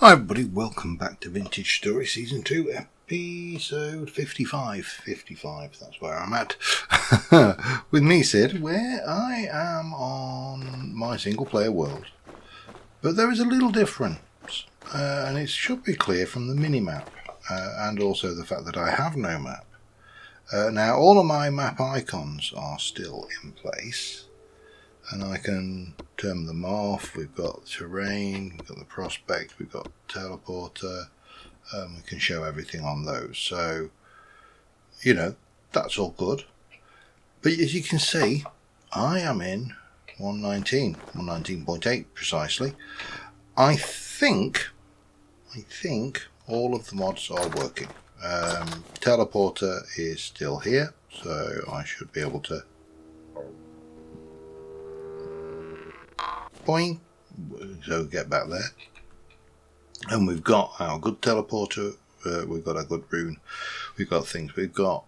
Hi everybody, welcome back to Vintage Story Season 2, Episode 55. 55, that's where I'm at. With me, Sid, where I am on my single player world. But there is a little difference, and it should be clear from the mini-map, and also the fact that I have no map. Now, all of my map icons are still in place, and I can turn them off. We've got terrain, we've got the prospect, we've got teleporter, we can show everything on those. So, that's all good. But as you can see, I am in 119.8 precisely. I think all of the mods are working. Teleporter is still here, so I should be able to boing, so get back there. And we've got our good teleporter, we've got our good rune, we've got things, we've got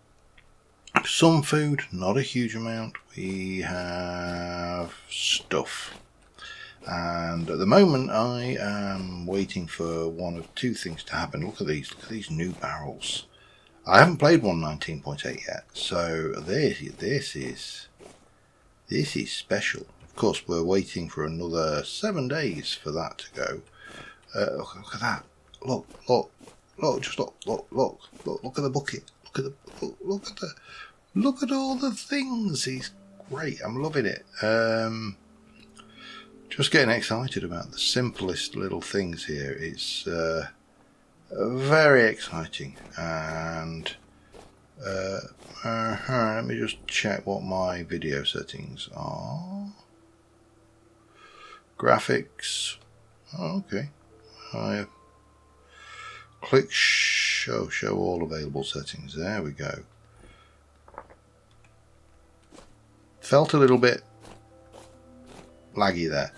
some food, not a huge amount, we have stuff. And at the moment I am waiting for one of two things to happen. Look at these new barrels. I haven't played 119.8 yet, so this is special. Of course, we're waiting for another 7 days for that to go. Look at that! Look at the bucket! Look at all the things. He's great. I'm loving it. Just getting excited about the simplest little things here. It's very exciting, and let me just check what my video settings are. Graphics. Oh, okay. I click show all available settings. There we go. Felt a little bit laggy there.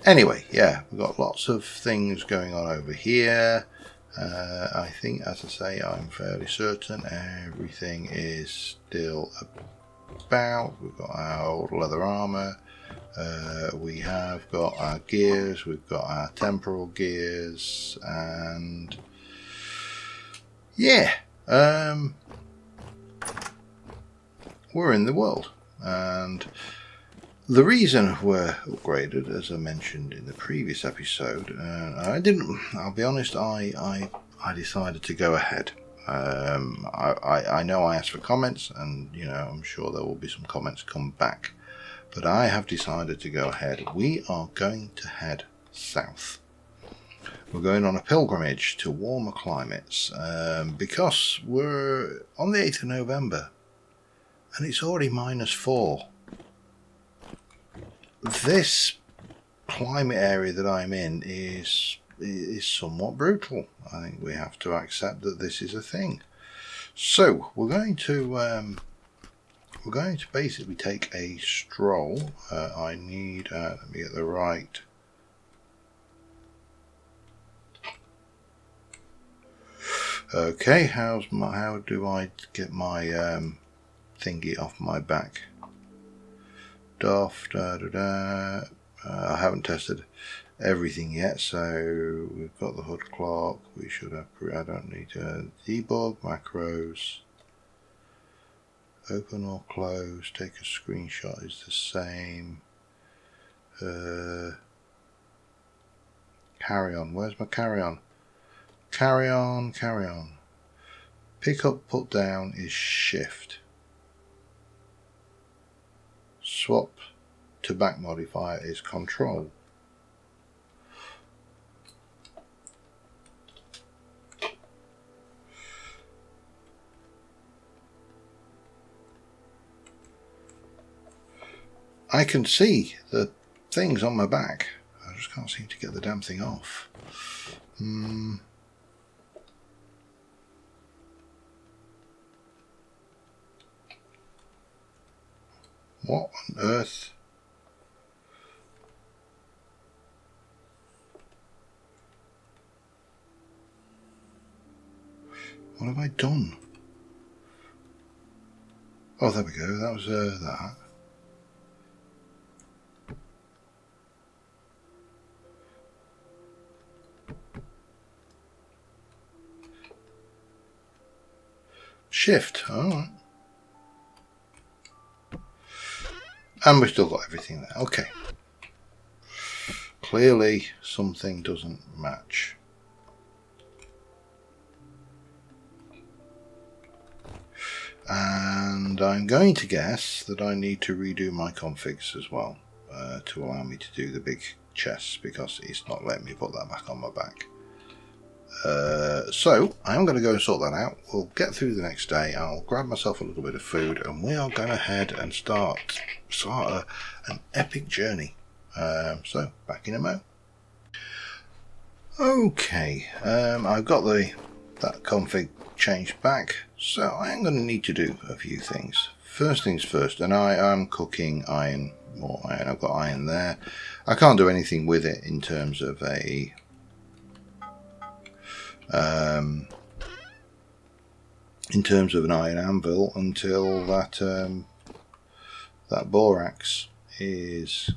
Anyway, yeah, we've got lots of things going on over here. I think, as I say, I'm fairly certain everything is still about. We've got our leather armor. We have got our gears, we've got our temporal gears, and yeah, we're in the world. And the reason we're upgraded, as I mentioned in the previous episode, I'll be honest, I decided to go ahead. I know I asked for comments, and I'm sure there will be some comments come back. But I have decided to go ahead. We are going to head south. We're going on a pilgrimage to warmer climates because we're on the 8th of November and it's already -4. This climate area that I'm in is somewhat brutal. I think we have to accept that this is a thing. So we're going to basically take a stroll. I need, let me get the right. Okay, how do I get my thingy off my back? I haven't tested everything yet, so we've got the hood clock. We should have. I don't need to debug macros. Open or close, take a screenshot is the same. Carry on, where's my carry on? Carry on. Pick up, put down is shift. Swap to back modifier is control. I can see the things on my back. I just can't seem to get the damn thing off. What on earth? What have I done? Oh, there we go. That was that. shift. Alright. And we've still got everything there. Okay. Clearly something doesn't match. And I'm going to guess that I need to redo my configs as well to allow me to do the big chests, because it's not letting me put that back on my back. So I'm going to go and sort that out. We'll get through the next day. I'll grab myself a little bit of food, and we are going to head and start an epic journey. So back in a mo. Okay, I've got that config changed back, so I am going to need to do a few things. First things first, and I am cooking more iron. I've got iron there. I can't do anything with it in terms of an iron anvil until that borax is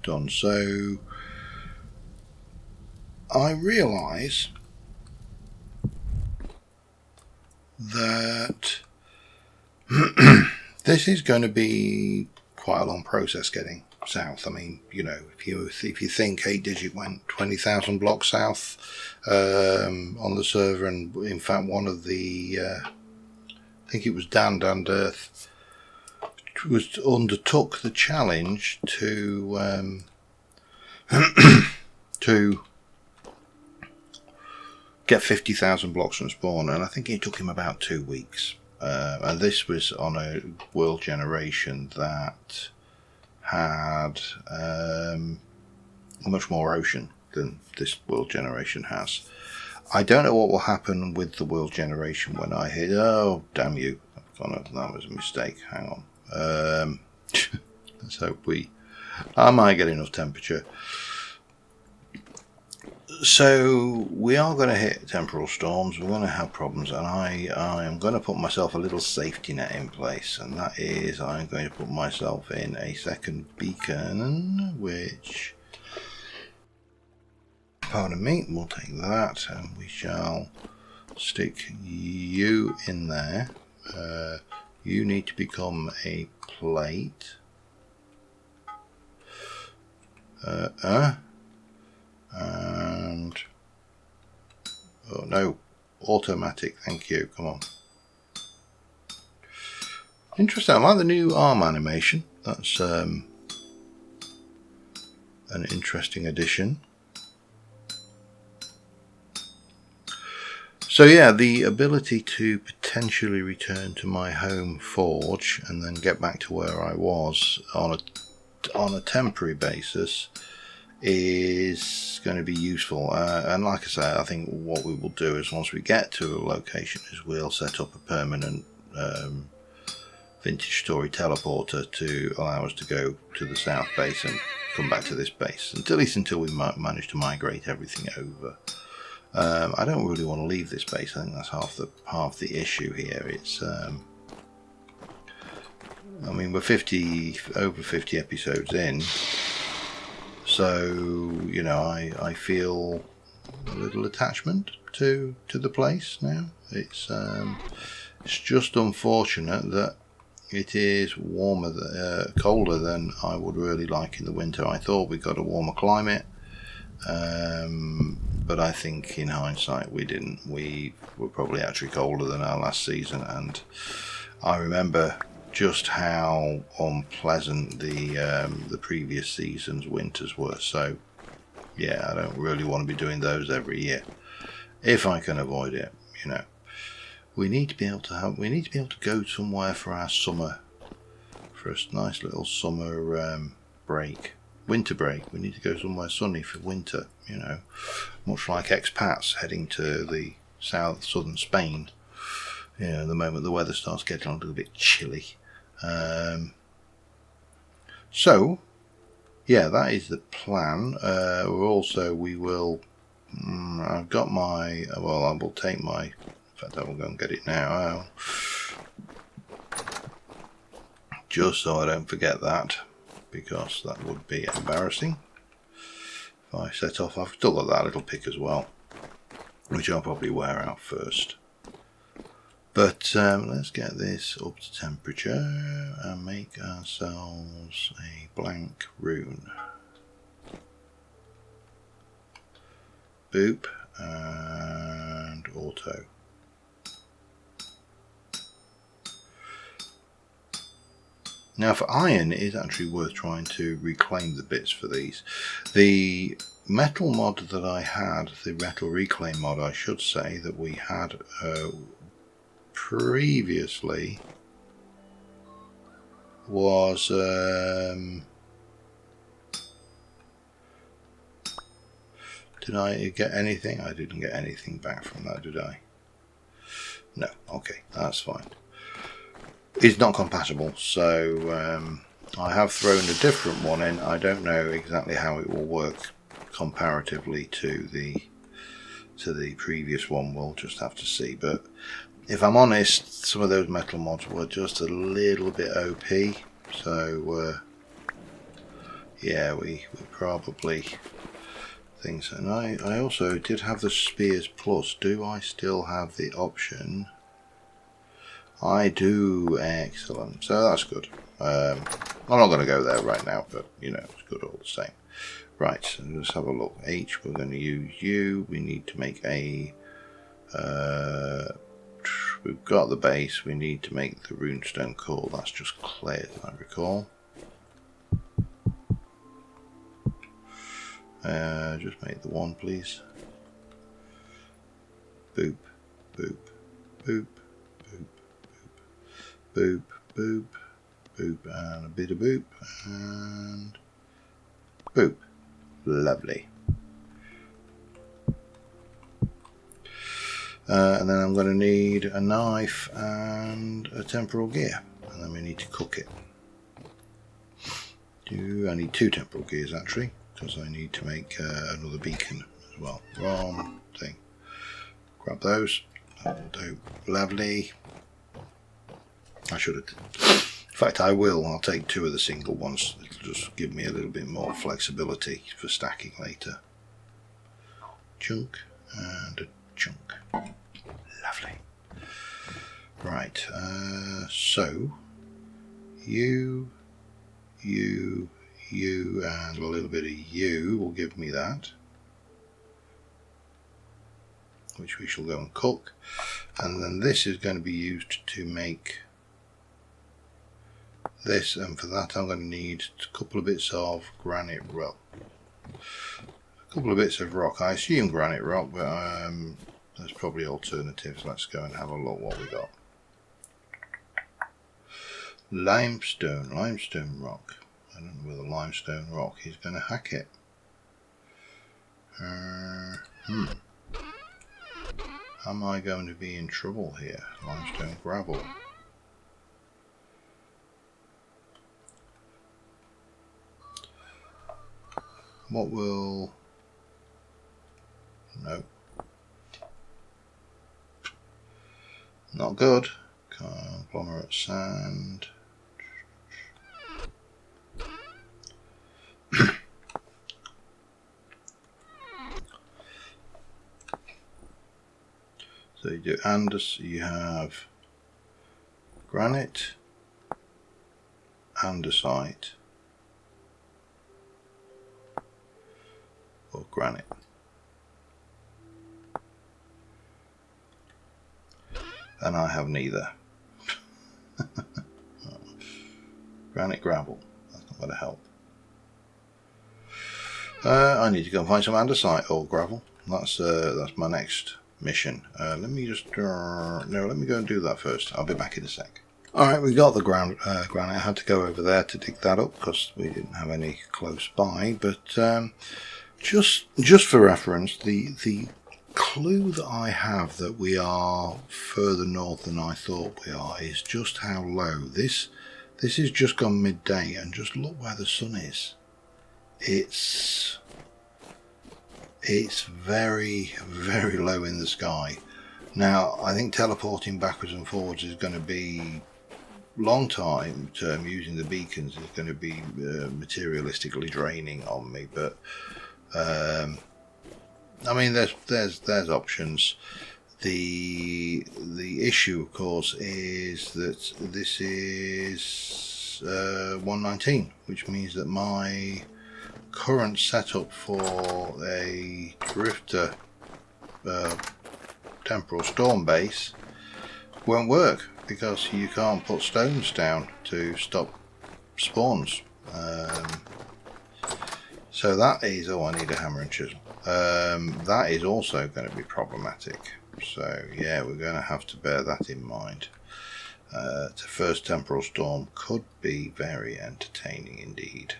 done. So I realise that this is going to be quite a long process getting south. I mean, you know, if you think headig went 20,000 blocks south on the server, and in fact one of the I think it was Dan Earth undertook the challenge to to get 50,000 blocks from spawn, and I think it took him about 2 weeks. And this was on a world generation that had much more ocean than this world generation has. I don't know what will happen with the world generation when I hit. Oh, damn you! That was a mistake. Hang on. Let's hope I might get enough temperature. So we are going to hit temporal storms. We're going to have problems, and I am going to put myself a little safety net in place, and that is I'm going to put myself in a second beacon, which, pardon me, we'll take that, and we shall stick you in there. You need to become a plate. And oh no, automatic, thank you, come on. Interesting, I like the new arm animation. That's an interesting addition. So yeah, the ability to potentially return to my home forge and then get back to where I was on a temporary basis is going to be useful, and like I say, I think what we will do is once we get to a location is we'll set up a permanent vintage story teleporter to allow us to go to the south base and come back to this base, at least until we manage to migrate everything over. I don't really want to leave this base. I think that's half the issue here. It's I mean, we're over 50 episodes in. So, you know, I feel a little attachment to the place now. It's just unfortunate that it is colder than I would really like in the winter. I thought we got a warmer climate, but I think in hindsight we didn't. We were probably actually colder than our last season, and I remember just how unpleasant the previous season's winters were. So yeah, I don't really want to be doing those every year if I can avoid it. You know, we need to be able to go somewhere for our summer, for a nice little summer break, winter break. We need to go somewhere sunny for winter, you know, much like expats heading to the southern Spain. You know, the moment the weather starts getting a little bit chilly. So yeah, that is the plan. We will I've got my, well, I will take my, in fact I will go and get it now, just so I don't forget that, because that would be embarrassing if I set off. I've still got that little pick as well, which I'll probably wear out first. But let's get this up to temperature and make ourselves a blank rune. Boop and auto. Now for iron, it is actually worth trying to reclaim the bits for these. The metal mod that I had, the metal reclaim mod I should say, that we had previously was did I get anything? I didn't get anything back from that, did I? No, okay, that's fine. It's not compatible, so I have thrown a different one in. I don't know exactly how it will work comparatively to the previous one. We'll just have to see. But if I'm honest, some of those metal mods were just a little bit OP. So yeah, we probably think so. And I also did have the Spears Plus. Do I still have the option? I do. Excellent. So that's good. I'm not going to go there right now, but you know, it's good all the same. Right, so let's have a look. H, we're going to use U. We need to make a... we've got the base. We need to make the runestone core. That's just clay, as I recall. Just make the one, please. Boop, boop, boop, boop, boop, boop, boop, and a bit of boop, and boop. Lovely. And then I'm going to need a knife and a temporal gear, and then we need to cook it. I need 2 temporal gears actually, because I need to make another beacon as well. Wrong thing. Grab those. That'll do. Lovely. I should have. In fact, I will. I'll take 2 of the single ones. It'll just give me a little bit more flexibility for stacking later. Chunk and a chunk. Lovely. Right. So you, and a little bit of you will give me that, which we shall go and cook. And then this is going to be used to make this, and for that I'm going to need a couple of bits of granite rock. A couple of bits of rock. I assume granite rock, but there's probably alternatives. Let's go and have a look what we got. Limestone rock. I don't know whether limestone rock is going to hack it. Am I going to be in trouble here? Limestone gravel. What will... No. Not good. Conglomerate sand. So you do you have granite, andesite, or granite. And I have neither. Granite gravel. That's not going to help. I need to go and find some andesite or gravel. That's my next mission. Let me just no. Let me go and do that first. I'll be back in a sec. All right, we got the granite. I had to go over there to dig that up because we didn't have any close by. But just for reference, the clue that I have that we are further north than I thought we are is just how low this is. Just gone midday, and just look where the sun is. It's very, very low in the sky. Now, I think teleporting backwards and forwards is going to be long term using the beacons is going to be materialistically draining on me, but I mean there's options. The issue, of course, is that this is 119, which means that my current setup for a drifter temporal storm base won't work, because you can't put stones down to stop spawns. So that is, oh, I need a hammer and chisel. That is also going to be problematic. So yeah, we're going to have to bear that in mind. The first temporal storm could be very entertaining indeed,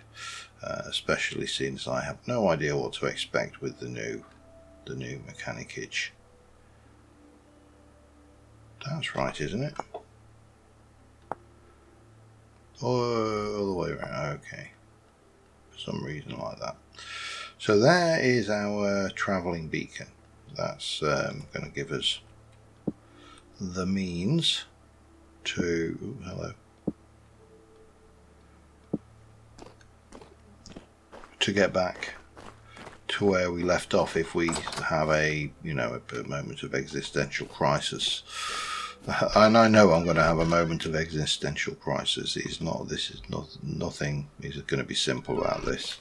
especially since I have no idea what to expect with the new mechanicage. That's right, isn't it? Or all the way around. Okay, for some reason like that. So there is our travelling beacon. That's going to give us the means to, hello, to get back to where we left off if we have a moment of existential crisis. And I know I'm going to have a moment of existential crisis. Nothing is going to be simple about this.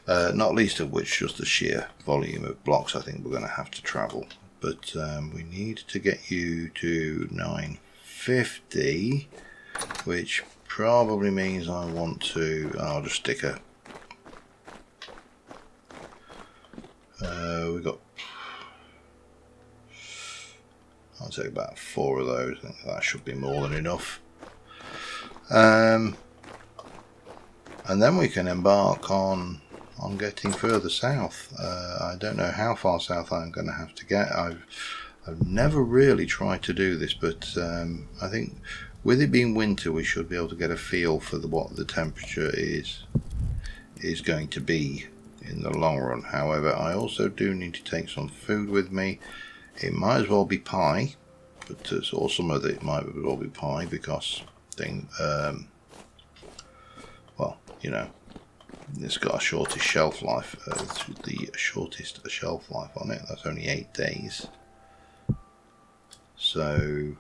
Not least of which just the sheer volume of blocks I think we're going to have to travel. But we need to get you to 950, which probably means I want to, I'll just stick a, we've got, I'll take about 4 of those. I think that should be more than enough. And then we can embark on getting further south. I don't know how far south I'm going to have to get. I've never really tried to do this, but I think with it being winter we should be able to get a feel for what the temperature is going to be in the long run. However, I also do need to take some food with me. It might as well be pie, but or some of it might as well be pie, because well, you know, it's got a shortest shelf life. The shortest shelf life on it. That's only 8 days. So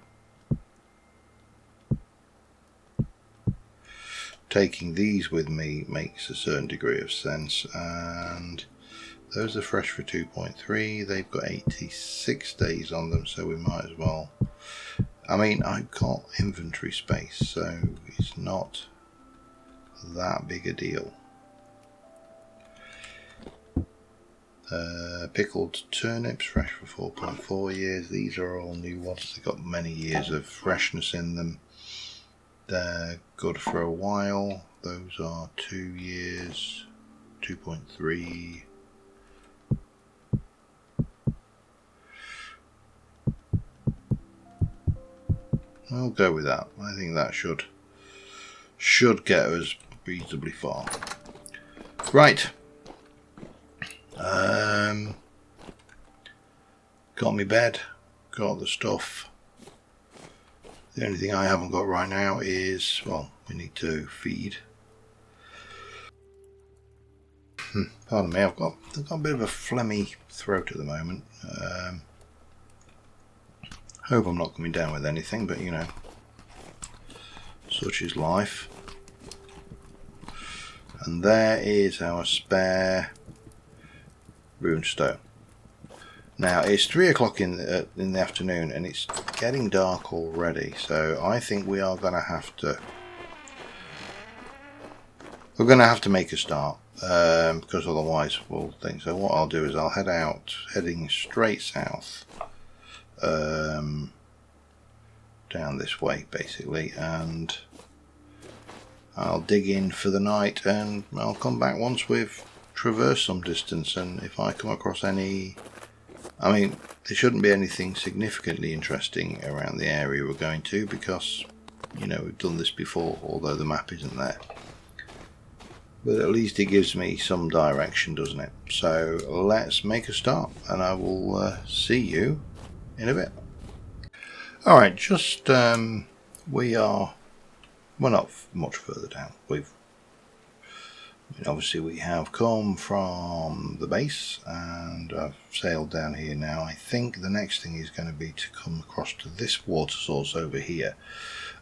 taking these with me makes a certain degree of sense. And those are fresh for 2.3. They've got 86 days on them, so we might as well. I mean, I've got inventory space, so it's not that big a deal. Pickled turnips, fresh for 4.4 years. These are all new ones. They've got many years of freshness in them. They're good for a while. Those are 2 years, 2.3. I'll go with that. I think that should get us reasonably far. Right. Got my bed, got the stuff. The only thing I haven't got right now is, well, we need to feed. Pardon me, I've got a bit of a phlegmy throat at the moment. Hope I'm not coming down with anything, but you know, such is life. And there is our spare runestone. Now it's 3 o'clock in the afternoon, and it's getting dark already. So I think we are going to have to. We're going to have to make a start, because otherwise we'll think. So what I'll do is I'll heading straight south, down this way basically, and I'll dig in for the night, and I'll come back once we've traversed some distance. And if I come across any, I mean, there shouldn't be anything significantly interesting around the area we're going to, because, you know, we've done this before, although the map isn't there. But at least it gives me some direction, doesn't it? So let's make a start, and I will see you in a bit. Alright, just, we're not much further down. We've Obviously we have come from the base and I've sailed down here now. I think the next thing is going to be to come across to this water source over here.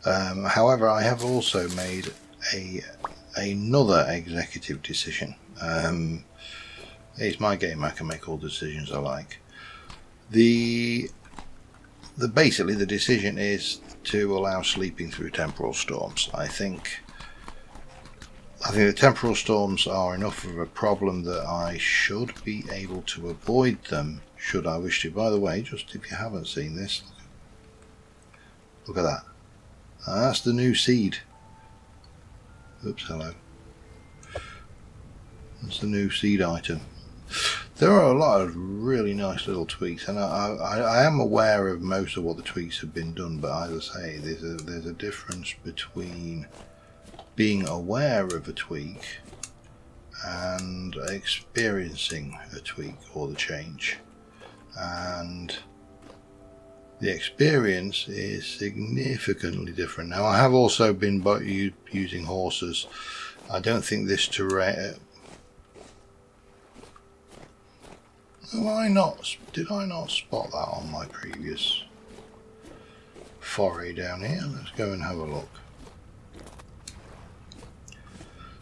However, I have also made another executive decision. It's my game, I can make all the decisions I like. Basically the decision is to allow sleeping through temporal storms. I think the temporal storms are enough of a problem that I should be able to avoid them should I wish to. By the way, just if you haven't seen this, look at that. That's the new seed. Oops, hello. That's the new seed item. There are a lot of really nice little tweaks, and I am aware of most of what the tweaks have been done, but as I say, there's a difference between being aware of a tweak and experiencing a tweak or the change, and the experience is significantly different. Now, I have also been using horses. I don't think this terrain... Did I not spot that on my previous foray down here? Let's go and have a look.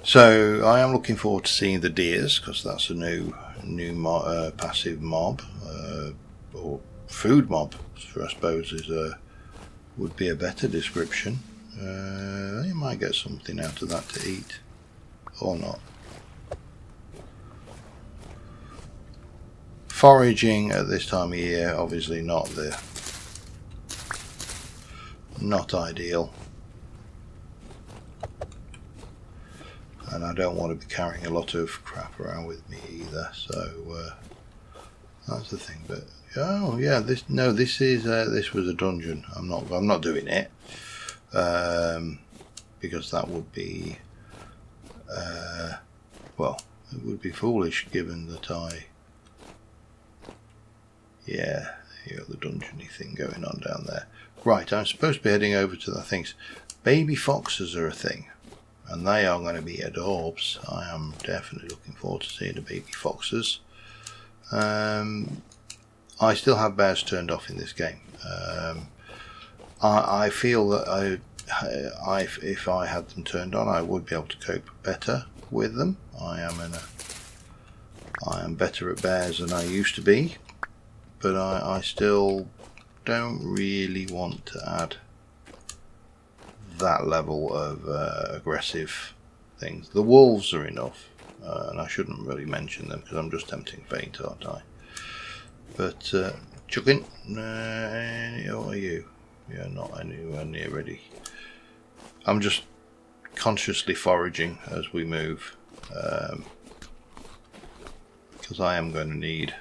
So I am looking forward to seeing the deers, because that's a new passive mob, or food mob, I suppose would be a better description. You might get something out of that to eat, or not. Foraging at this time of year, obviously not ideal, and I don't want to be carrying a lot of crap around with me either. So that's the thing. But oh yeah, this was a dungeon. I'm not doing it because that would be well, it would be foolish given that yeah, you got the dungeony thing going on down there. Right, I'm supposed to be heading over to the things. Baby foxes are a thing, and they are going to be adorbs. I am definitely looking forward to seeing the baby foxes. I still have bears turned off in this game. I feel that if I had them turned on, I would be able to cope better with them. I am better at bears than I used to be. But I still don't really want to add that level of aggressive things. The wolves are enough, and I shouldn't really mention them because I'm just tempting fate, aren't I? But Chuckin, what are you? You're not anywhere near ready. I'm just consciously foraging as we move, because I am going to need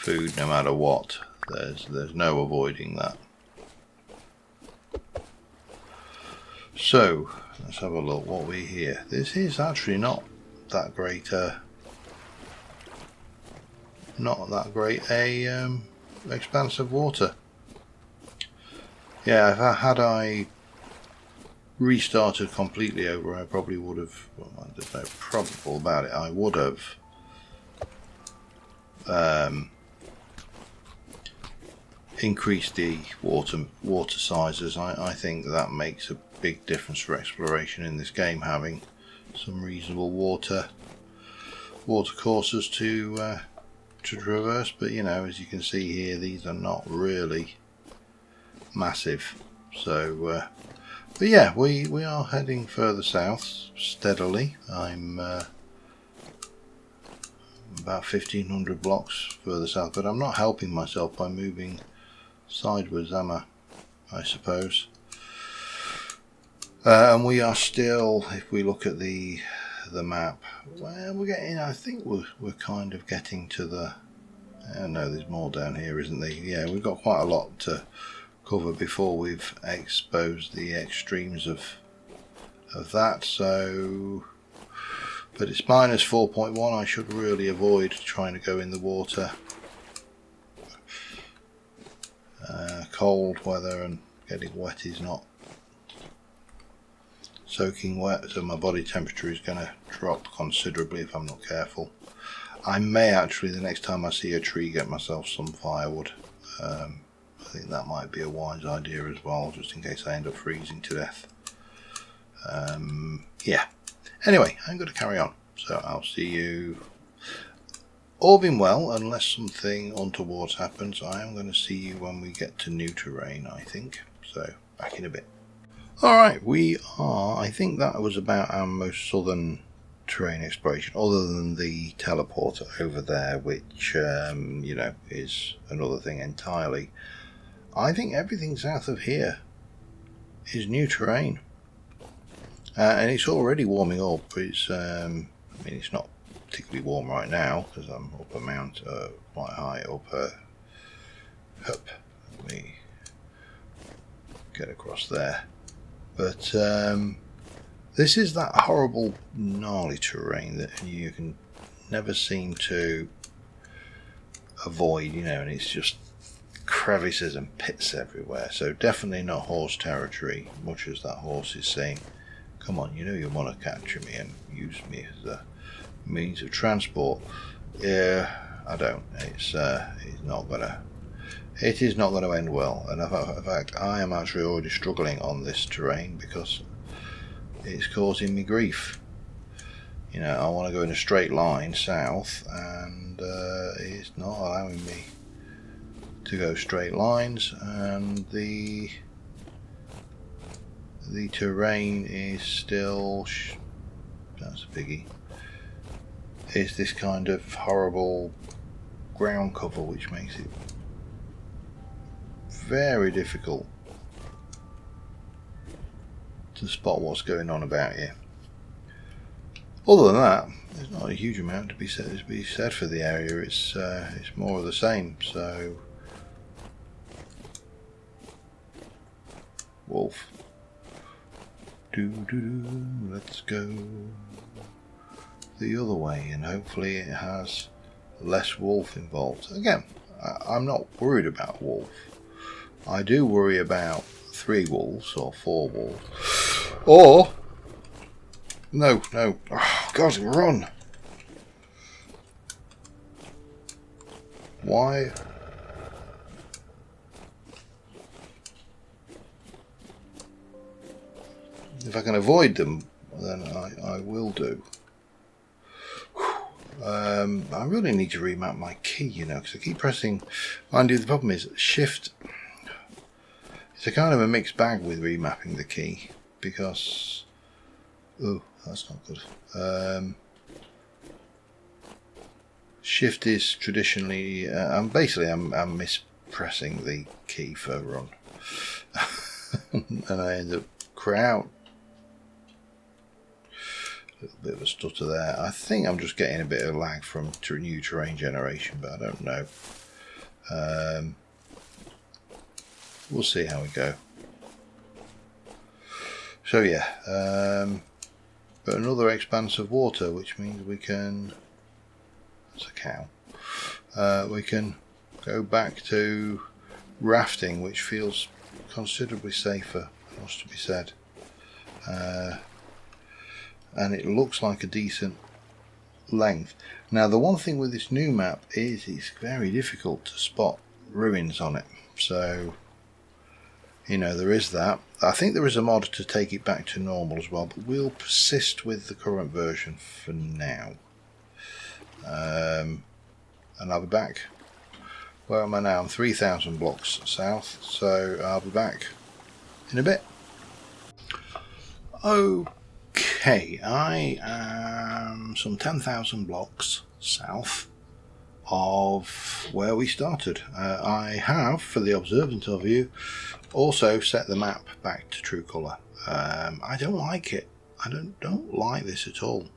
food no matter what. There's no avoiding that. So let's have a look what we hear. This is actually not that great expanse of water. Yeah, had I restarted completely over, I probably would have, well, there's no probable about it, I would have increased the water sizes. I think that makes a big difference for exploration in this game, having some reasonable water courses to traverse. But as you can see here, these are not really massive. So but yeah, we are heading further south steadily. I'm about 1500 blocks further south, but I'm not helping myself by moving sideways, am I suppose. And we are still, if we look at the map, well, we're getting, I think we're kind of getting to the, no, there's more down here, isn't there? Yeah, we've got quite a lot to cover before we've exposed the extremes of that. So, but it's minus 4.1. I should really avoid trying to go in the water. Cold weather and getting wet is not soaking wet, so my body temperature is going to drop considerably if I'm not careful. I may actually, the next time I see a tree, get myself some firewood. I think that might be a wise idea as well, just in case I end up freezing to death. Yeah. Anyway, I'm going to carry on. So I'll see you, all being well, unless something untoward happens. I am going to see you when we get to new terrain, I think. So back in a bit. Alright, we are, I think that was about our most southern terrain exploration, other than the teleporter over there, which, you know, is another thing entirely. I think everything south of here is new terrain. And it's already warming up. It's, I mean, it's not particularly warm right now, because I'm up a mount, quite high up, Let me get across there. But this is that horrible gnarly terrain that you can never seem to avoid, you know, and it's just crevices and pits everywhere. So definitely not horse territory, much as that horse is saying, come on, you know you want to capture me and use me as a means of transport. Yeah, I don't. It's not gonna. It is not going to end well, and in fact I am actually already struggling on this terrain because it's causing me grief. You know, I want to go in a straight line south, and it's not allowing me to go straight lines, and the terrain is still, that's a biggie, it's this kind of horrible ground cover which makes it very difficult to spot what's going on about here. Other than that, there's not a huge amount to be said for the area. It's more of the same. So, wolf. Let's go the other way, and hopefully it has less wolf involved. Again, I'm not worried about wolf. I do worry about 3 wolves or 4 wolves. Or no. Oh, God, run! Why? If I can avoid them, then I will do. I really need to remap my key, you know, because I keep pressing. Mind you, the problem is shift. It's a kind of a mixed bag with remapping the key, because oh, that's not good. Shift is traditionally, I'm mispressing the key for run, and I end up crowd. A little bit of a stutter there. I think I'm just getting a bit of lag from new terrain generation, but I don't know. We'll see how we go. So yeah, but another expanse of water, which means we can, that's a cow, we can go back to rafting, which feels considerably safer, has to be said. And it looks like a decent length. Now the one thing with this new map is it's very difficult to spot ruins on it, so you know, there is that. I think there is a mod to take it back to normal as well, but we'll persist with the current version for now. And I'll be back. Where am I now? I'm 3,000 blocks south, so I'll be back in a bit. Okay, I am some 10,000 blocks south of where we started. I have, for the observant of you, also set the map back to true colour. I don't like it. I don't like this at all.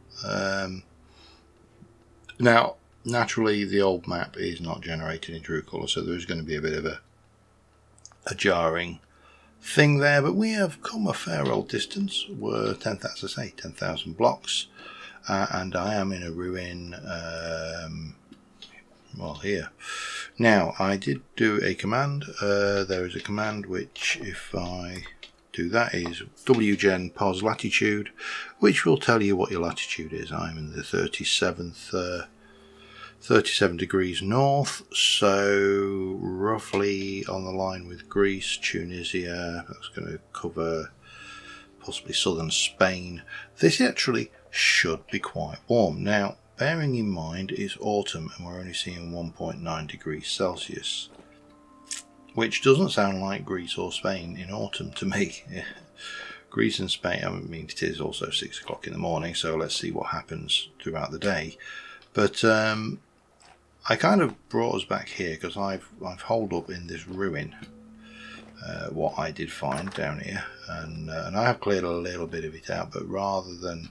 Now, naturally, the old map is not generated in true colour, so there's going to be a bit of a jarring thing there. But we have come a fair old distance. We're 10,000 blocks, and I am in a ruin. Well, here. Now, I did do a command. There is a command which, if I do that is WGen pos latitude, which will tell you what your latitude is. I'm in the 37 degrees north, so roughly on the line with Greece, Tunisia. That's going to cover possibly southern Spain. This actually should be quite warm. Now, bearing in mind it's autumn and we're only seeing 1.9 degrees Celsius, which doesn't sound like Greece or Spain in autumn to me. Greece and Spain, I mean, it is also 6 o'clock in the morning, so let's see what happens throughout the day. But I kind of brought us back here because I've holed up in this ruin, what I did find down here, and I have cleared a little bit of it out, but rather than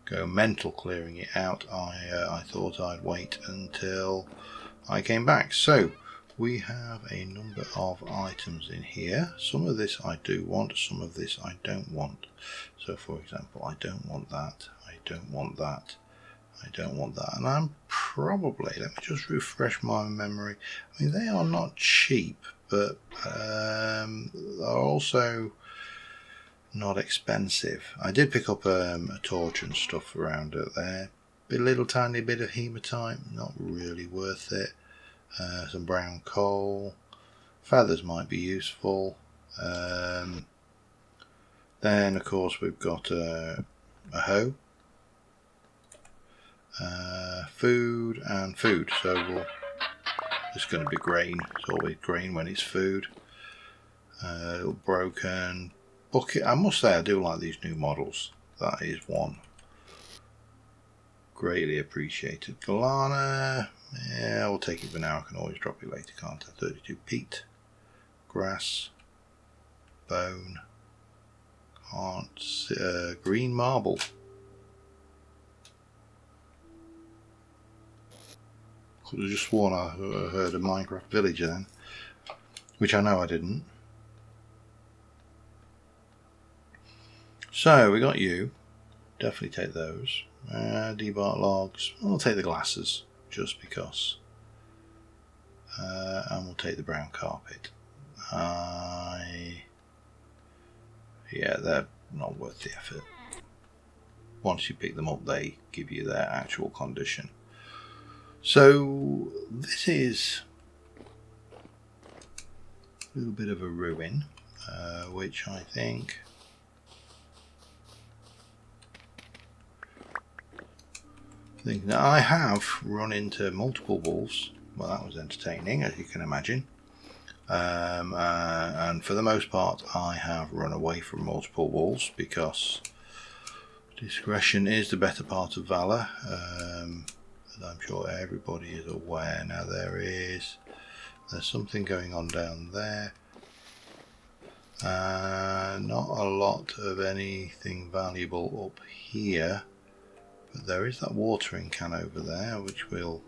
go mental clearing it out, I thought I'd wait until I came back. So we have a number of items in here. Some of this I do want, some of this I don't want. So for example, I don't want that, I don't want that, I don't want that, and I'm probably, let me just refresh my memory, I mean they are not cheap, but they're also not expensive. I did pick up a torch and stuff around it there, a little tiny bit of hematite, not really worth it. Some brown coal, feathers might be useful. Then of course we've got a hoe, food and food, so it's going to be grain. It's always grain when it's food. A little broken bucket. I must say I do like these new models. That is one. Greatly appreciated. Galana, yeah, I'll take it for now. I can always drop it later, can't I? 32 peat, grass, bone, can't, green marble. Could have just sworn I heard a Minecraft villager then, which I know I didn't. So we got you. Definitely take those. Debark logs. I'll take the glasses just because. And we'll take the brown carpet. Yeah, they're not worth the effort. Once you pick them up, they give you their actual condition. So this is a little bit of a ruin, which I think now I have run into multiple wolves. Well, that was entertaining, as you can imagine. And for the most part, I have run away from multiple wolves because discretion is the better part of valor. As I'm sure everybody is aware. Now there's something going on down there. Not a lot of anything valuable up here. But there is that watering can over there, which will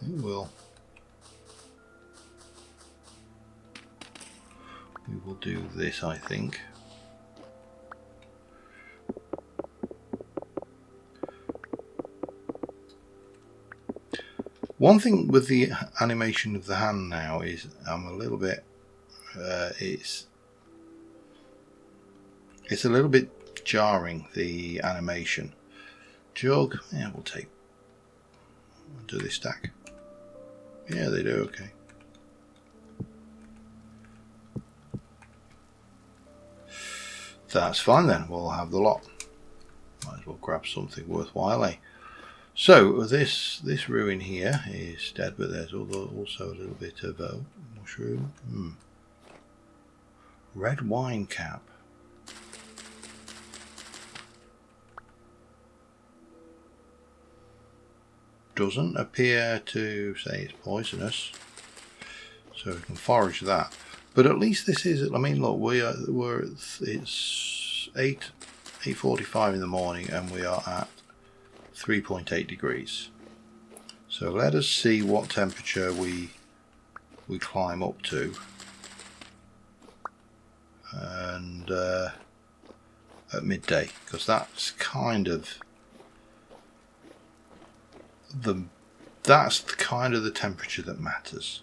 we will do this, I think. One thing with the animation of the hand now is I'm a little bit it's a little bit jarring, the animation. Jug, yeah, we'll do they stack? Yeah, they do, okay. That's fine then, we'll have the lot. Might as well grab something worthwhile, eh? So this ruin here is dead, but there's also a little bit of a mushroom. Red wine cap. Doesn't appear to say it's poisonous, so we can forage that. But at least this is, I mean, look, it's 8:45 in the morning and we are at 3.8 degrees. So let us see what temperature we climb up to, and at midday, because that's kind of the temperature that matters.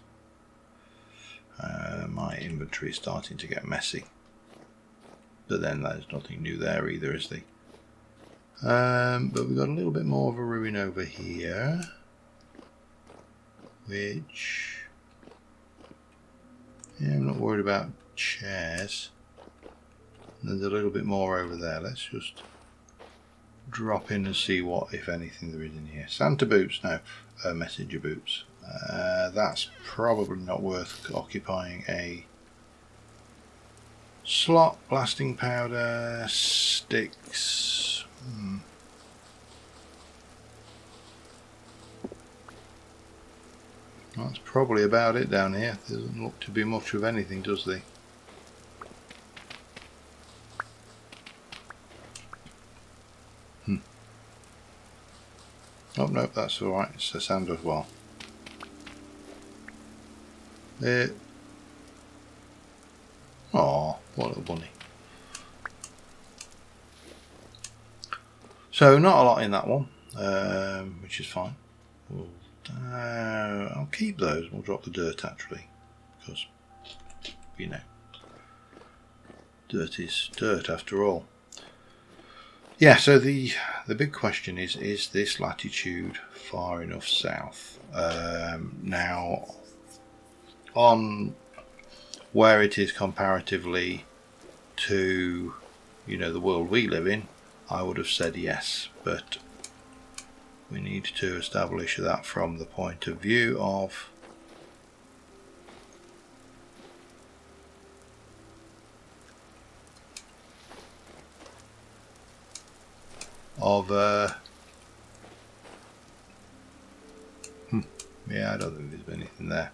My inventory is starting to get messy. But then there's nothing new there either, is there? But we've got a little bit more of a ruin over here. Which... yeah, I'm not worried about chairs. There's a little bit more over there. Let's just drop in and see what, if anything, there is in here. Santa boots, no. Messenger boots. That's probably not worth occupying a slot. Blasting powder, sticks. That's probably about it down here. There doesn't look to be much of anything, does there? Oh no, that's alright, it's a sand as well. Oh, what a bunny. So not a lot in that one, which is fine. I'll keep those, we'll drop the dirt actually, because, you know, dirt is dirt after all. Yeah, so the big question is this latitude far enough south? Now, on where it is comparatively to, you know, the world we live in, I would have said yes, but we need to establish that from the point of view of yeah, I don't think there's anything there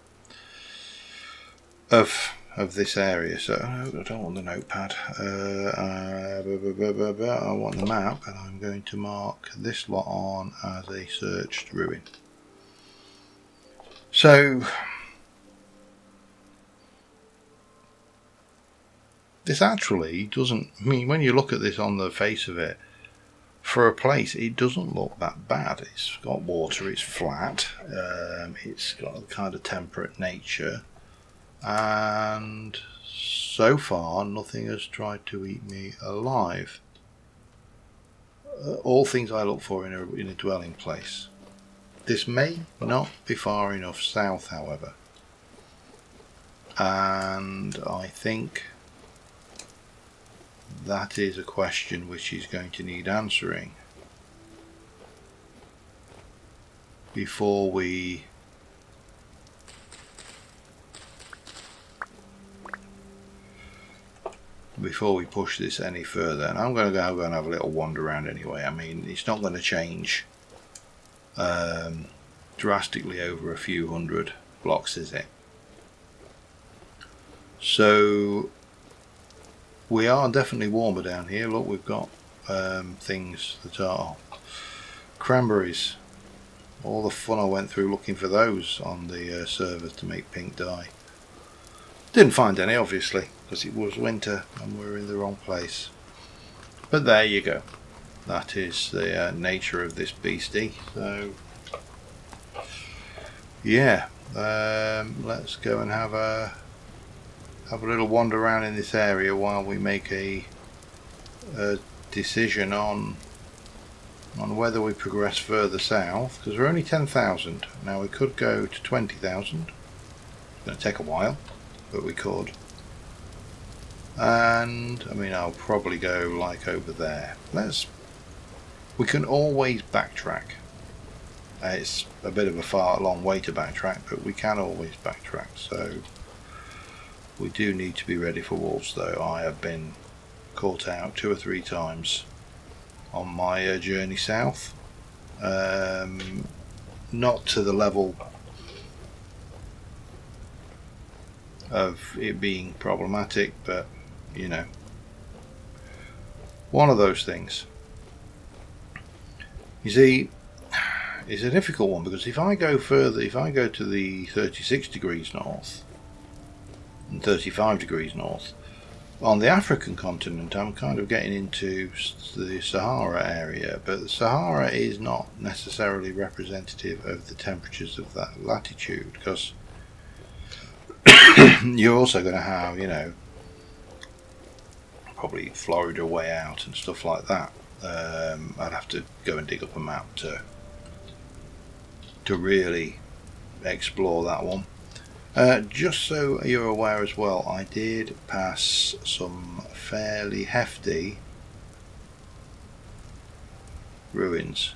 of this area, so I don't want the notepad. I want the map, and I'm going to mark this lot on as a searched ruin. So this actually doesn't, I mean, when you look at this on the face of it, for a place, it doesn't look that bad. It's got water, it's flat, it's got a kind of temperate nature, and so far nothing has tried to eat me alive. All things I look for in a dwelling place. This may not be far enough south, however, and I think that is a question which is going to need answering before we push this any further. And I'm going to go and have a little wander around anyway. I mean, it's not going to change drastically over a few hundred blocks, is it? So we are definitely warmer down here. Look, we've got things that are cranberries. All the fun I went through looking for those on the server to make pink dye. Didn't find any, obviously, because it was winter and we were in the wrong place. But there you go. That is the nature of this beastie. So yeah, let's go and have a little wander around in this area while we make a decision on whether we progress further south, because we're only 10,000. Now we could go to 20,000. It's going to take a while, but we could. And I mean, I'll probably go like over there. We can always backtrack. It's a bit of a long way to backtrack, but we can always backtrack. So we do need to be ready for wolves, though. I have been caught out 2 or 3 times on my journey south. Not to the level of it being problematic, but you know, one of those things. You see, it's a difficult one, because if I go further, if I go to the 36 degrees north and 35 degrees north, on the African continent I'm kind of getting into the Sahara area, but the Sahara is not necessarily representative of the temperatures of that latitude, because You're also going to have, probably Florida way out and stuff like that. I'd have to go and dig up a map to really explore that one. Just so you're aware as well, I did pass some fairly hefty ruins.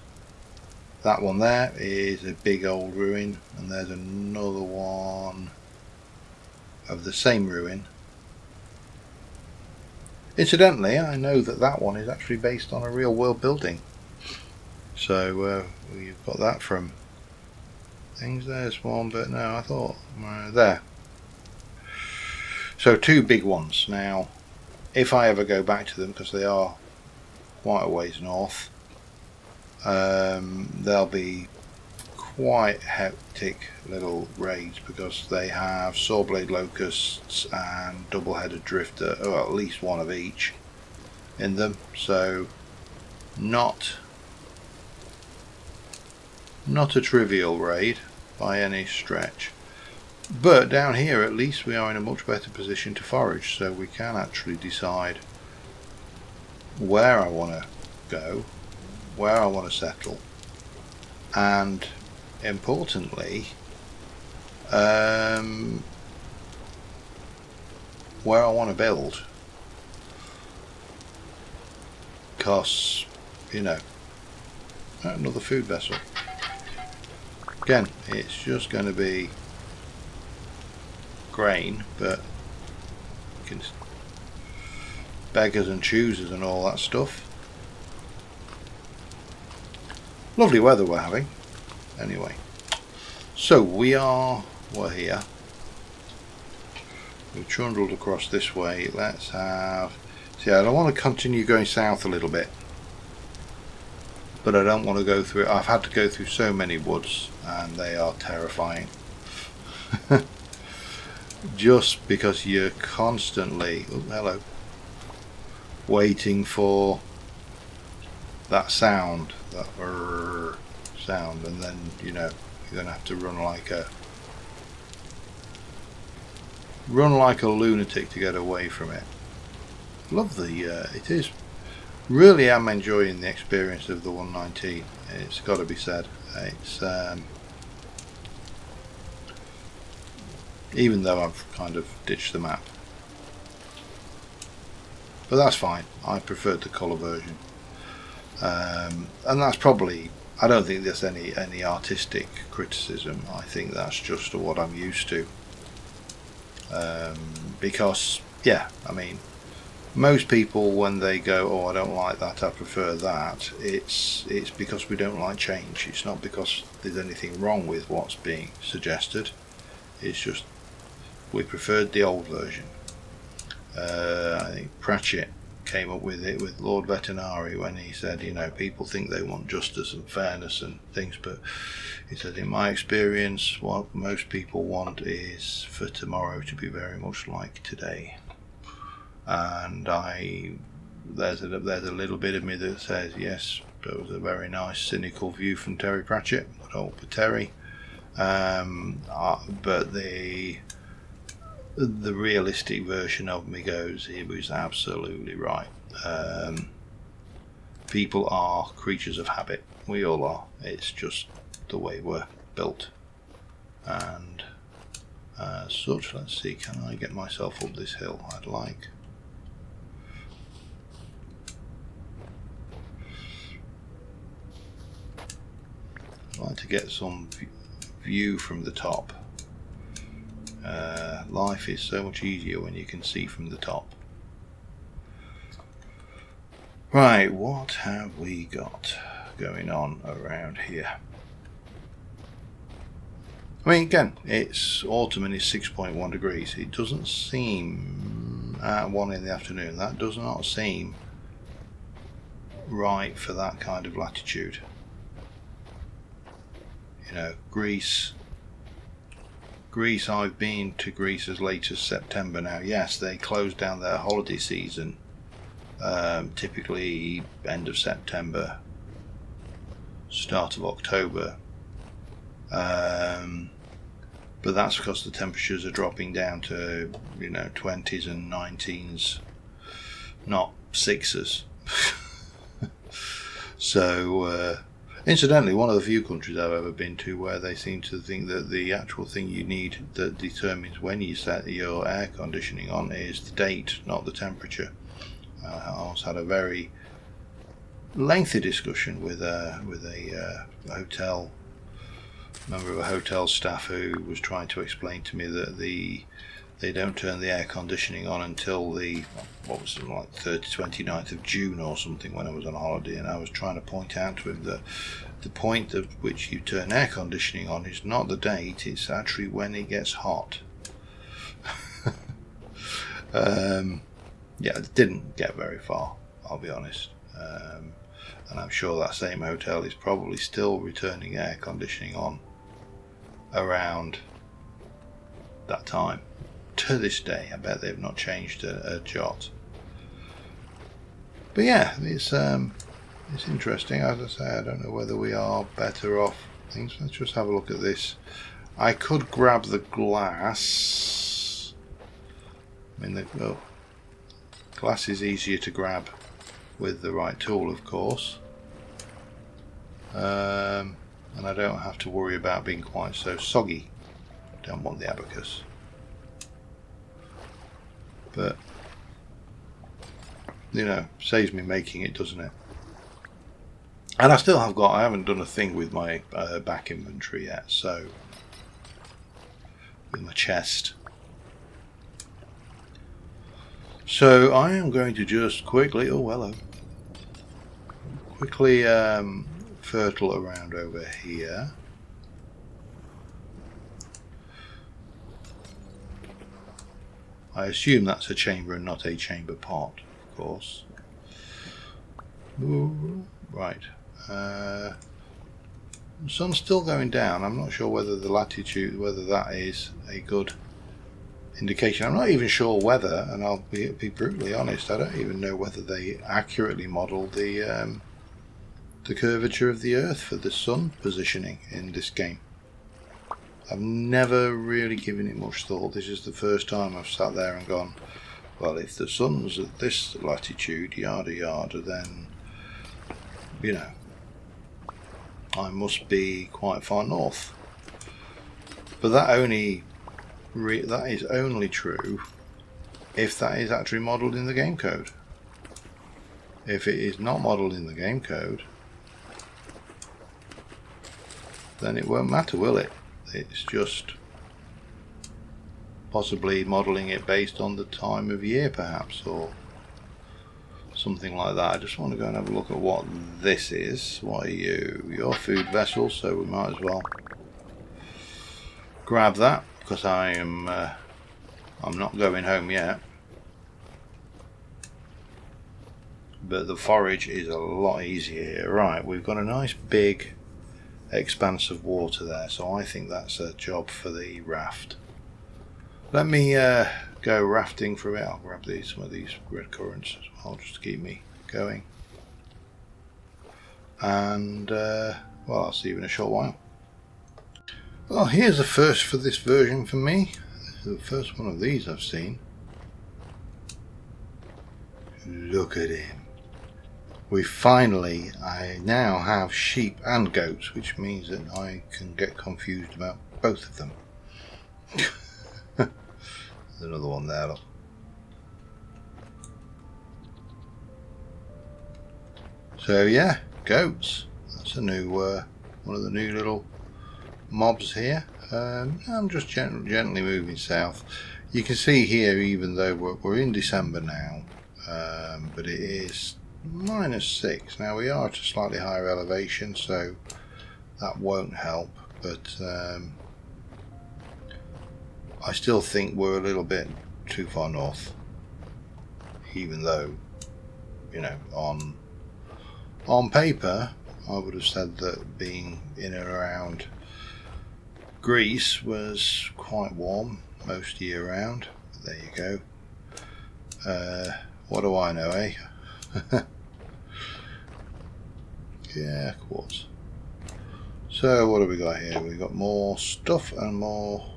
That one there is a big old ruin, and there's another one of the same ruin. Incidentally, I know that one is actually based on a real world building. So you've got that from things. There's one, but no, I thought there. So 2 big ones. Now, if I ever go back to them, because they are quite a ways north, they'll be quite hectic little raids, because they have sawblade locusts and double-headed drifter, or at least one of each in them. So not a trivial raid by any stretch. But down here at least we are in a much better position to forage, so we can actually decide where I want to go, where I want to settle, and importantly where I want to build, because another food vessel. Again, it's just going to be grain, but you can beggars and choosers and all that stuff. Lovely weather we're having. Anyway, so we're here. We've trundled across this way. Let's have. See, I don't want to continue going south a little bit, but I don't want to go through. I've had to go through so many woods, and they are terrifying. Just because you're constantly, oh hello, waiting for that sound, that sound, and then you're going to have to run like a lunatic to get away from it. Love it is. Really am enjoying the experience of the 119. It's got to be said. It's even though I've kind of ditched the map, but that's fine. I preferred the colour version, and that's probably. I don't think there's any artistic criticism. I think that's just what I'm used to. Because I mean, most people when they go, oh, I don't like that, I prefer that, it's because we don't like change. It's not because there's anything wrong with what's being suggested. It's just we preferred the old version. I think Pratchett came up with it with Lord Vetinari when he said, people think they want justice and fairness and things, but he said, in my experience, what most people want is for tomorrow to be very much like today. And there's a little bit of me that says, yes, that was a very nice cynical view from Terry Pratchett, good old Terry. But the realistic version of me goes, he was absolutely right. People are creatures of habit. We all are. It's just the way we're built. And such, let's see, can I get myself up this hill? I'd like to get some view from the top. Life is so much easier when you can see from the top. Right, what have we got going on around here? I mean, again, it's autumn and it's 6.1 degrees. It doesn't seem at 1 in the afternoon. That does not seem right for that kind of latitude. Greece, I've been to Greece as late as September now. Yes, they close down their holiday season, typically end of September, start of October. but that's because the temperatures are dropping down to 20s and 19s, not 6s. So incidentally, one of the few countries I've ever been to where they seem to think that the actual thing you need that determines when you set your air conditioning on is the date, not the temperature. I also had a very lengthy discussion with a hotel member of a hotel staff who was trying to explain to me that they don't turn the air conditioning on until the 29th of June or something, when I was on holiday, and I was trying to point out to him that the point at which you turn air conditioning on is not the date, it's actually when it gets hot. Yeah, it didn't get very far, I'll be honest. And I'm sure that same hotel is probably still returning air conditioning on around that time. To this day, I bet they've not changed a jot. But yeah, it's interesting. As I say, I don't know whether we are better off things. Let's just have a look at this. I could grab the glass. I mean, the glass is easier to grab with the right tool, of course. And I don't have to worry about being quite so soggy. Don't want the abacus. But, saves me making it, doesn't it? And I haven't done a thing with my back inventory yet, so, with my chest. So I am going to just quickly, quickly fertile around over here. I assume that's a chamber and not a chamber pot, of course. Ooh, right. The sun's still going down. I'm not sure whether the latitude, whether that is a good indication. I'm not even sure whether, and I'll be brutally honest, I don't even know whether they accurately model the curvature of the Earth for the sun positioning in this game. I've never really given it much thought. This is the first time I've sat there and gone, well, if the sun's at this latitude, yada yada, then, I must be quite far north. But that is only true if that is actually modelled in the game code. If it is not modelled in the game code, then it won't matter, will it? It's just possibly modelling it based on the time of year, perhaps, or something like that. I just want to go and have a look at what this is. What are you? Your food vessel, so we might as well grab that, because I'm not going home yet. But the forage is a lot easier here. Right, we've got a nice big expanse of water there, so I think that's a job for the raft. Let me go rafting for a bit. I'll grab some of these red currants as well, just to keep me going. And I'll see you in a short while. Well, here's the first for this version for me. This is the first one of these I've seen. Look at him. I now have sheep and goats, which means that I can get confused about both of them. There's another one there, look. So yeah, goats. That's a new one of the new little mobs here. I'm just gently moving south. You can see here, even though we're in December now, but it is -6. Now we are at a slightly higher elevation, so that won't help, but I still think we're a little bit too far north, even though, on paper I would have said that being in and around Greece was quite warm most year round. But there you go. What do I know, eh? Yeah, quartz. So what have we got here? We've got more stuff and more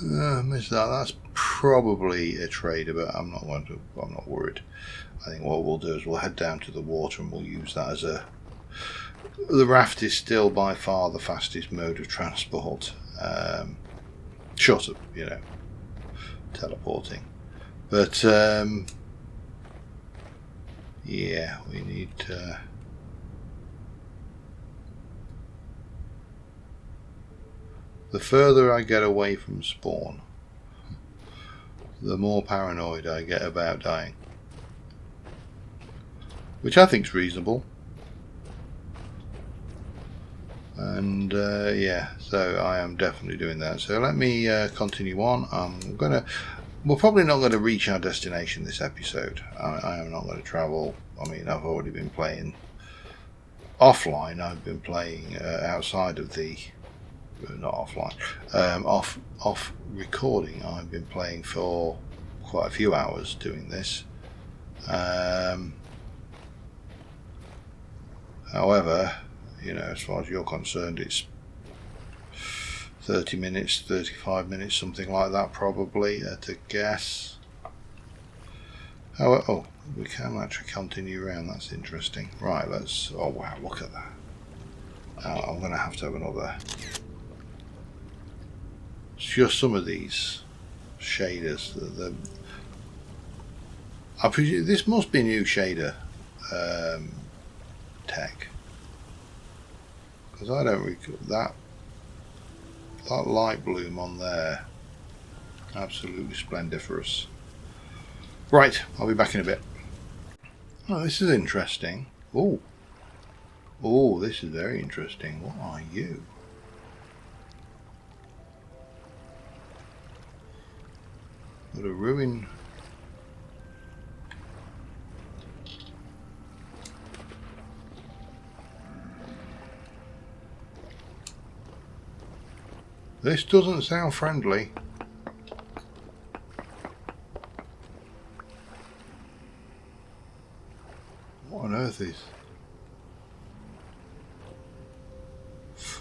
Missed that. That's probably a trader, but I'm not worried. I think what we'll do is we'll head down to the water and we'll use that as a. The raft is still by far the fastest mode of transport. Short of, teleporting. But yeah, we need. The further I get away from spawn, the more paranoid I get about dying. Which I think is reasonable. And yeah, so I am definitely doing that. So let me continue on. We're probably not going to reach our destination this episode. I am not going to travel. I mean, I've already been playing offline. I've been playing outside of the... Not offline. Off recording. I've been playing for quite a few hours doing this. However, as far as you're concerned, it's 30 minutes, 35 minutes, something like that, probably, at a guess. Oh, we can actually continue around. That's interesting. Right, let's... Oh, wow, look at that. I'm going to have another... It's just some of these shaders. I presume this must be new shader tech. Because I don't recall that light bloom on there. Absolutely splendiferous. Right, I'll be back in a bit. Oh, this is interesting. Oh, this is very interesting. What are you? What a ruin. This doesn't sound friendly. What on earth is...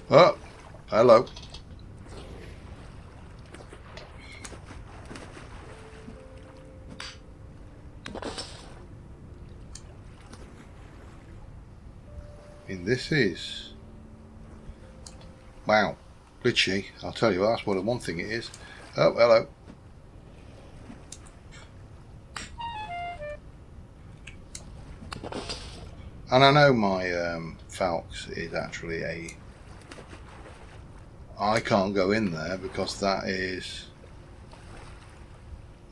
Oh, hello. And this is... Wow. Glitchy, I'll tell you, that's what one thing it is. Oh, hello. And I know my Falx is actually a... I can't go in there because that is...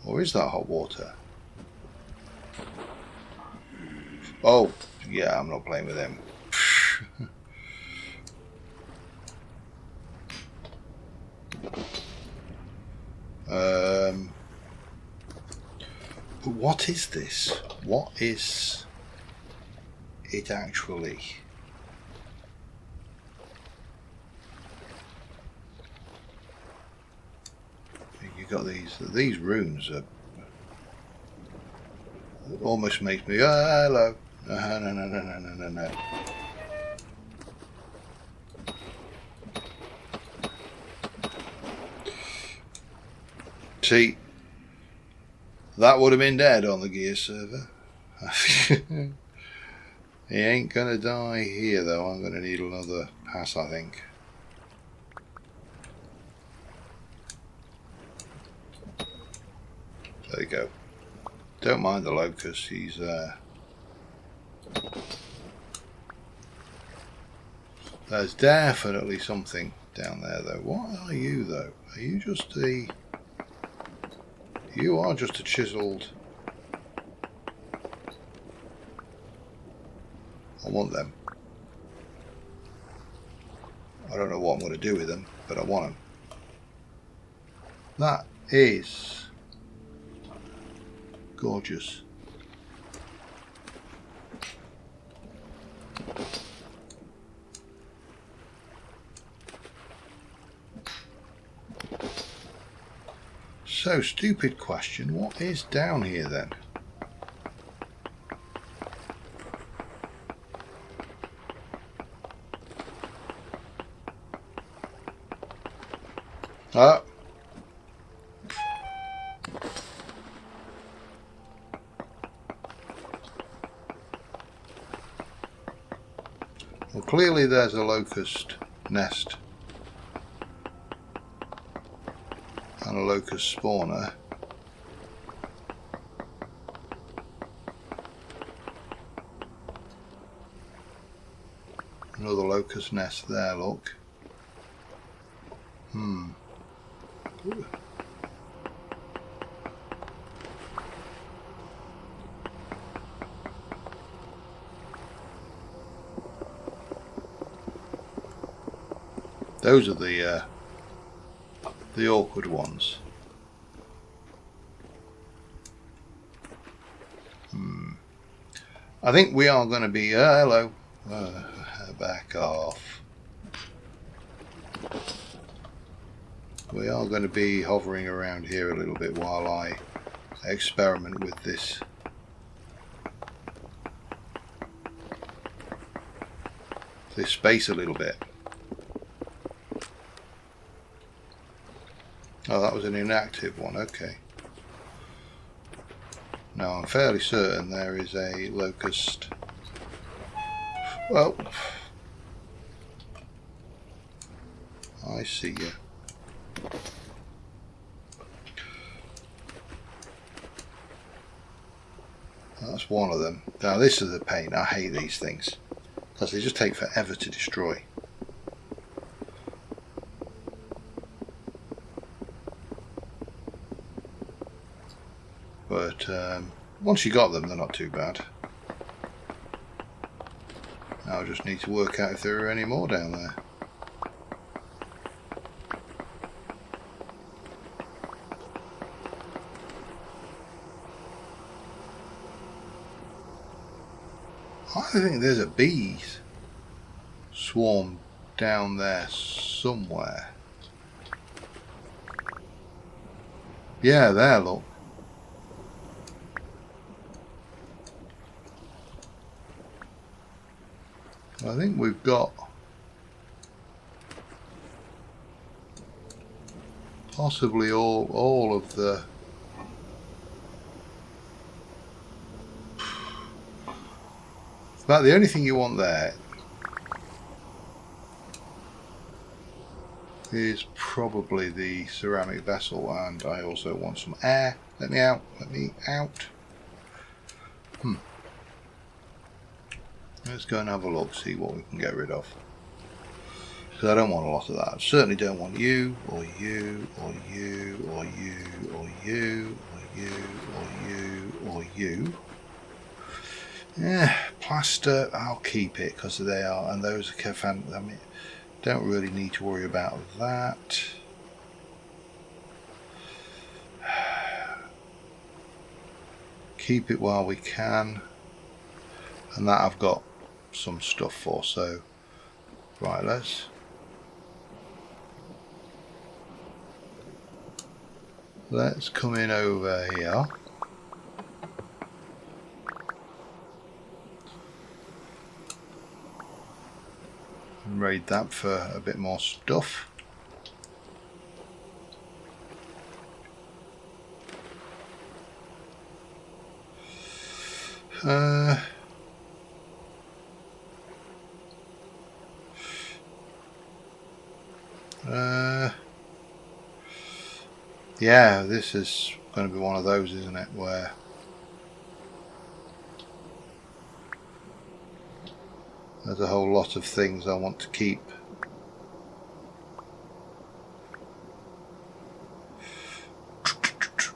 Or is that hot water? Oh, yeah, I'm not playing with him. But what is this? What is it actually? You got these runes are almost makes me hello. No. See, that would have been dead on the gear server. He ain't gonna die here though. I'm gonna need another pass, I think. There you go. Don't mind the locust, he's there's definitely something down there though. What are you though? Are you just a... You are just a chiseled... I want them. I don't know what I'm going to do with them, but I want them. That is gorgeous. So, stupid question, what is down here then? Ah, Well, clearly there's a locust nest and a locust spawner. Another locust nest there, look. Ooh. Those are the awkward ones. I think we are going to be... hello. Back off. We are going to be hovering around here a little bit while I experiment with this space a little bit. Oh, that was an inactive one, okay. Now I'm fairly certain there is a locust. Well, I see you. That's one of them. Now this is a pain. I hate these things because they just take forever to destroy. But once you got them, they're not too bad. Now I just need to work out if there are any more down there. I think there's a bees swarm down there somewhere. Yeah, there, look. I think we've got possibly all of the about the only thing you want there is probably the ceramic vessel, and I also want some air. Let me out. Let me out. Let's go and have a look, see what we can get rid of. Because I don't want a lot of that. I certainly don't want you, or you, or you, or you, or you, or you, or you, or you. Yeah, plaster, I'll keep it because they are, and those are, I mean, don't really need to worry about that. Keep it while we can. And that I've got some stuff for, so right, let's come in over here. And raid that for a bit more stuff. Yeah, this is going to be one of those, isn't it, where there's a whole lot of things I want to keep.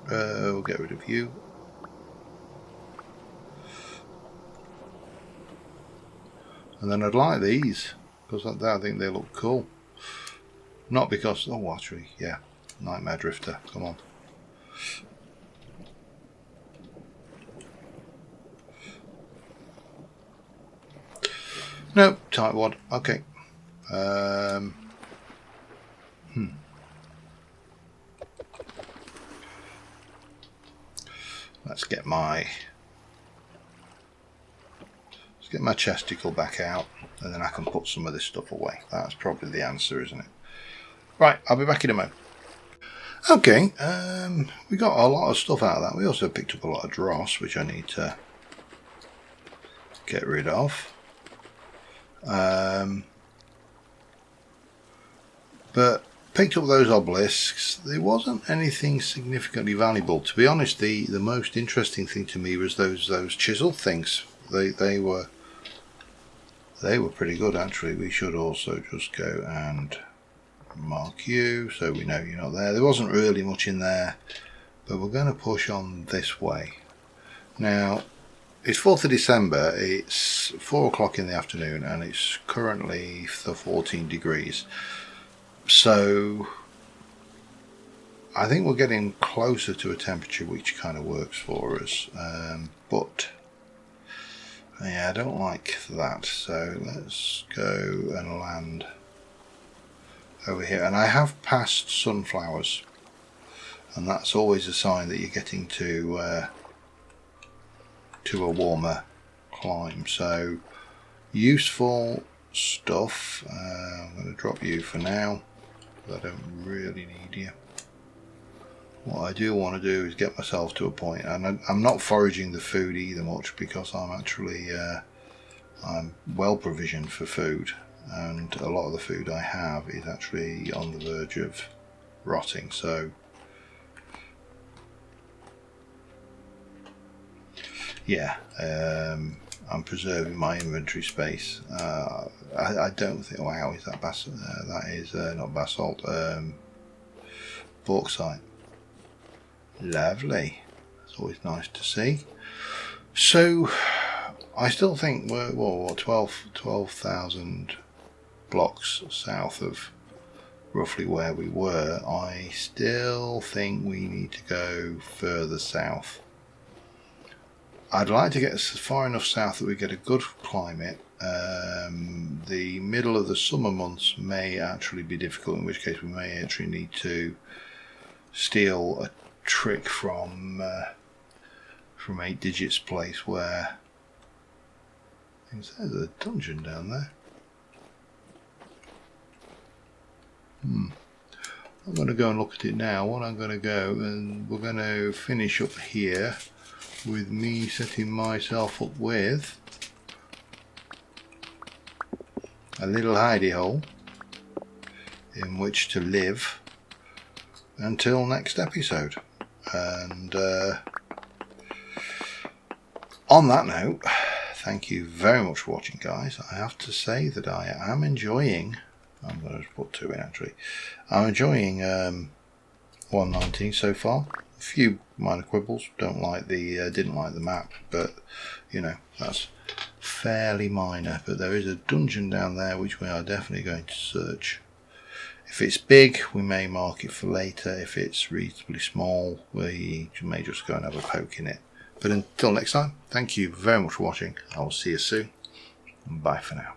We'll get rid of you. And then I'd like these, because I think they look cool. Not because, oh actually, yeah, Nightmare Drifter, come on. No, tightwad, okay. Let's get my chesticle back out, and then I can put some of this stuff away. That's probably the answer, isn't it? Right, I'll be back in a moment. Okay, we got a lot of stuff out of that. We also picked up a lot of dross, which I need to get rid of. But picked up those obelisks. There wasn't anything significantly valuable. To be honest, the most interesting thing to me was those chisel things. They were pretty good actually. We should also just go and mark you so we know you're not there. There wasn't really much in there, but we're going to push on this way. Now, it's 4th of December, it's 4 o'clock in the afternoon, and it's currently 14 degrees. So, I think we're getting closer to a temperature which kind of works for us. But, yeah, I don't like that. So, let's go and land over here. And I have passed sunflowers. And that's always a sign that you're getting to a warmer climb. So useful stuff. I'm going to drop you for now. I don't really need you. What I do want to do is get myself to a point, and I'm not foraging the food either much because I'm actually I'm well provisioned for food, and a lot of the food I have is actually on the verge of rotting. So yeah, I'm preserving my inventory space. I don't think. Wow, is that that is not basalt. Bauxite. Lovely. It's always nice to see. So I still think we're 12,000 blocks south of roughly where we were. I still think we need to go further south. I'd like to get far enough south that we get a good climate. The middle of the summer months may actually be difficult, in which case we may actually need to steal a trick from 8 Digits place where there's a dungeon down there. I'm going to go and look at it now. What I'm going to go, and we're going to finish up here with me setting myself up with a little hidey hole in which to live until next episode. And on that note, thank you very much for watching, guys. I have to say that I am enjoying, I'm going to put 2 in actually, I'm enjoying 1.19 so far. A few minor quibbles, didn't like the map, but you know, that's fairly minor. But there is a dungeon down there which we are definitely going to search. If it's big, we may mark it for later. If it's reasonably small, we may just go and have a poke in it. But until next time, thank you very much for watching. I will see you soon. Bye for now.